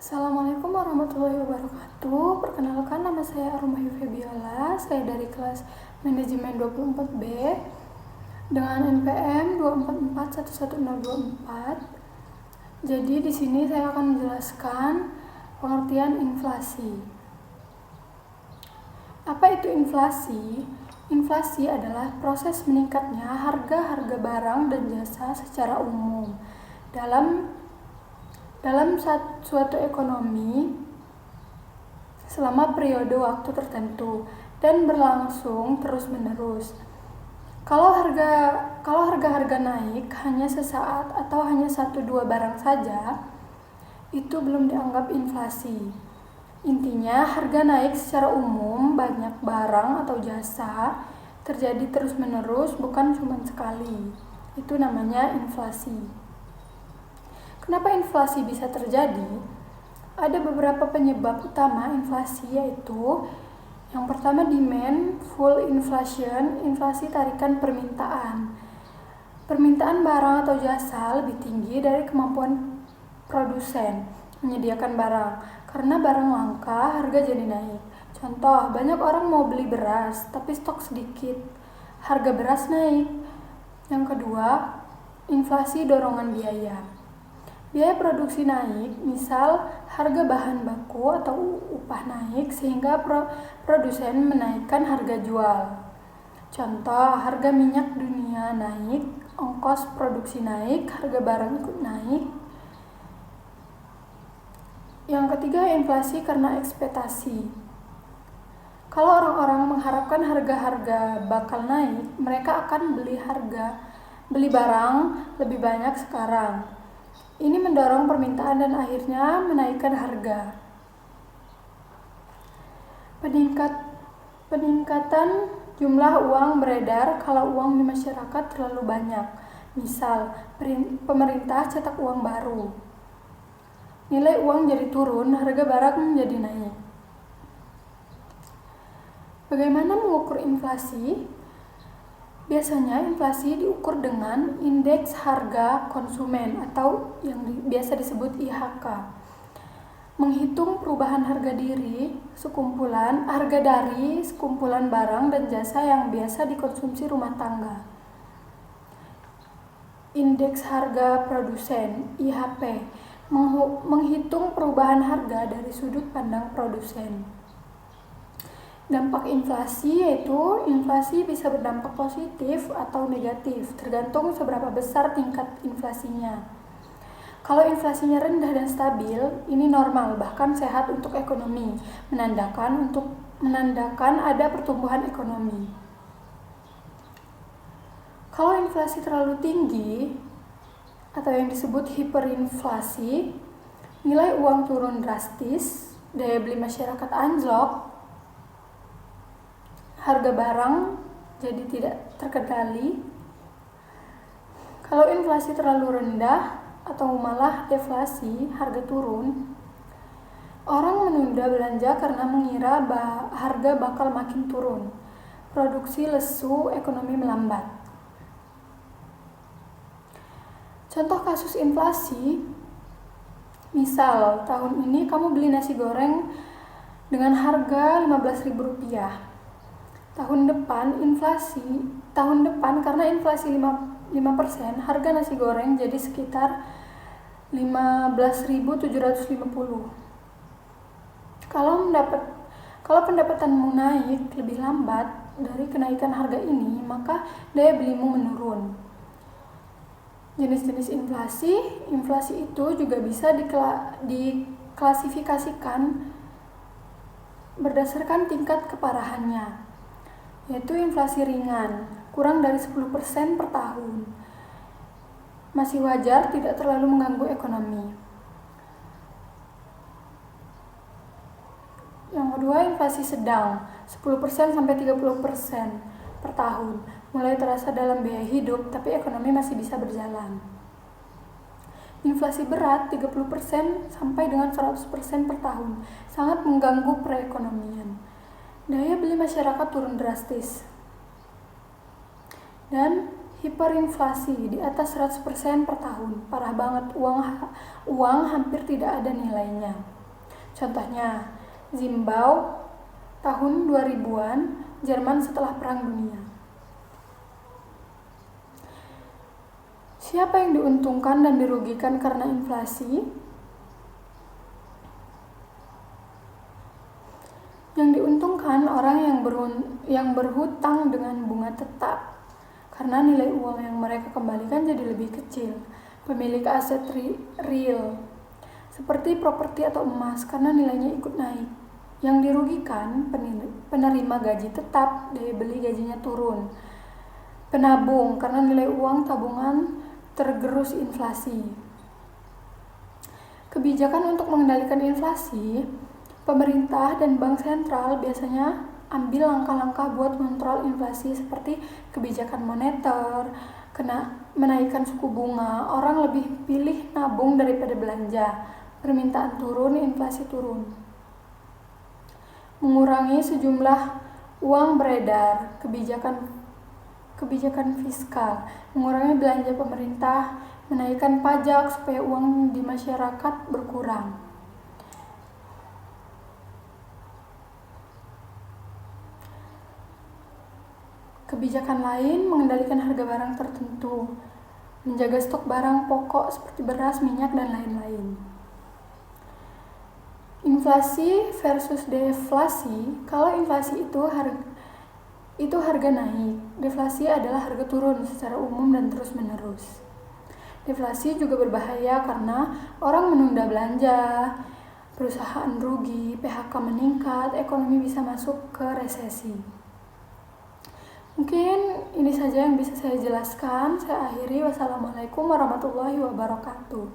Assalamualaikum warahmatullahi wabarakatuh. Perkenalkan, nama saya Arumayu Febiola. Saya dari kelas Manajemen 24B dengan NPM 244111024. Jadi di sini saya akan menjelaskan pengertian inflasi. Apa itu inflasi? Inflasi adalah proses meningkatnya harga-harga barang dan jasa secara umum dalam suatu ekonomi selama periode waktu tertentu dan berlangsung terus-menerus. Kalau harga naik hanya sesaat atau hanya 1-2 barang saja, itu belum dianggap inflasi. Intinya, harga naik secara umum, banyak barang atau jasa terjadi terus-menerus, bukan cuma sekali. Itu namanya inflasi. Kenapa inflasi bisa terjadi? Ada beberapa penyebab utama inflasi, yaitu yang pertama demand full inflation, inflasi tarikan permintaan. Permintaan barang atau jasa lebih tinggi dari kemampuan produsen menyediakan barang. Karena barang langka, harga jadi naik. Contoh, banyak orang mau beli beras, tapi stok sedikit. Harga beras naik. Yang kedua, inflasi dorongan biaya. Biaya produksi naik, misal harga bahan baku atau upah naik sehingga produsen menaikkan harga jual. Contoh, harga minyak dunia naik, ongkos produksi naik, harga barang ikut naik. Yang ketiga, inflasi karena ekspektasi. Kalau orang-orang mengharapkan harga-harga bakal naik, mereka akan beli barang lebih banyak sekarang. Ini mendorong permintaan dan akhirnya menaikkan harga. Peningkatan jumlah uang beredar kalau uang di masyarakat terlalu banyak. Misal, pemerintah cetak uang baru. Nilai uang jadi turun, harga barang menjadi naik. Bagaimana mengukur inflasi? Biasanya inflasi diukur dengan indeks harga konsumen atau yang biasa disebut IHK. Menghitung perubahan harga dari sekumpulan barang dan jasa yang biasa dikonsumsi rumah tangga. Indeks harga produsen IHP menghitung perubahan harga dari sudut pandang produsen. Dampak inflasi yaitu inflasi bisa berdampak positif atau negatif, tergantung seberapa besar tingkat inflasinya. Kalau inflasinya rendah dan stabil, ini normal, bahkan sehat untuk ekonomi, menandakan ada pertumbuhan ekonomi. Kalau inflasi terlalu tinggi atau yang disebut hiperinflasi, nilai uang turun drastis, daya beli masyarakat anjlok, harga barang jadi tidak terkendali. Kalau inflasi terlalu rendah atau malah deflasi, harga turun, orang menunda belanja karena mengira harga bakal makin turun. Produksi lesu, ekonomi melambat. Contoh kasus inflasi, misal tahun ini kamu beli nasi goreng dengan harga Rp15.000. Tahun depan karena inflasi 5%, harga nasi goreng jadi sekitar Rp15.750. Kalau pendapatanmu naik lebih lambat dari kenaikan harga ini, maka daya belimu menurun. Jenis-jenis inflasi itu juga bisa diklasifikasikan berdasarkan tingkat keparahannya, yaitu inflasi ringan, kurang dari 10% per tahun. Masih wajar, tidak terlalu mengganggu ekonomi. Yang kedua, inflasi sedang, 10% sampai 30% per tahun. Mulai terasa dalam biaya hidup, tapi ekonomi masih bisa berjalan. Inflasi berat, 30% sampai dengan 100% per tahun, sangat mengganggu perekonomian. Daya beli masyarakat turun drastis. Dan hiperinflasi di atas 100% per tahun. Parah banget, uang hampir tidak ada nilainya. Contohnya, Zimbabwe tahun 2000-an, Jerman setelah Perang Dunia. Siapa yang diuntungkan dan dirugikan karena inflasi? Yang diuntungkan orang yang berhutang dengan bunga tetap, karena nilai uang yang mereka kembalikan jadi lebih kecil. Pemilik aset real, seperti properti atau emas, karena nilainya ikut naik. Yang dirugikan penerima gaji tetap, daya beli gajinya turun. Penabung, karena nilai uang tabungan tergerus inflasi. Kebijakan untuk mengendalikan inflasi, pemerintah dan bank sentral biasanya ambil langkah-langkah buat kontrol inflasi seperti kebijakan moneter, menaikkan suku bunga, orang lebih pilih nabung daripada belanja, permintaan turun, inflasi turun. Mengurangi sejumlah uang beredar, kebijakan fiskal, mengurangi belanja pemerintah, menaikkan pajak supaya uang di masyarakat berkurang. Kebijakan lain mengendalikan harga barang tertentu, menjaga stok barang pokok seperti beras, minyak, dan lain-lain. Inflasi versus deflasi. Kalau inflasi itu harga naik, deflasi adalah harga turun secara umum dan terus-menerus. Deflasi juga berbahaya karena orang menunda belanja, perusahaan rugi, PHK meningkat, ekonomi bisa masuk ke resesi. Mungkin ini saja yang bisa saya jelaskan. Saya akhiri. Wassalamualaikum warahmatullahi wabarakatuh.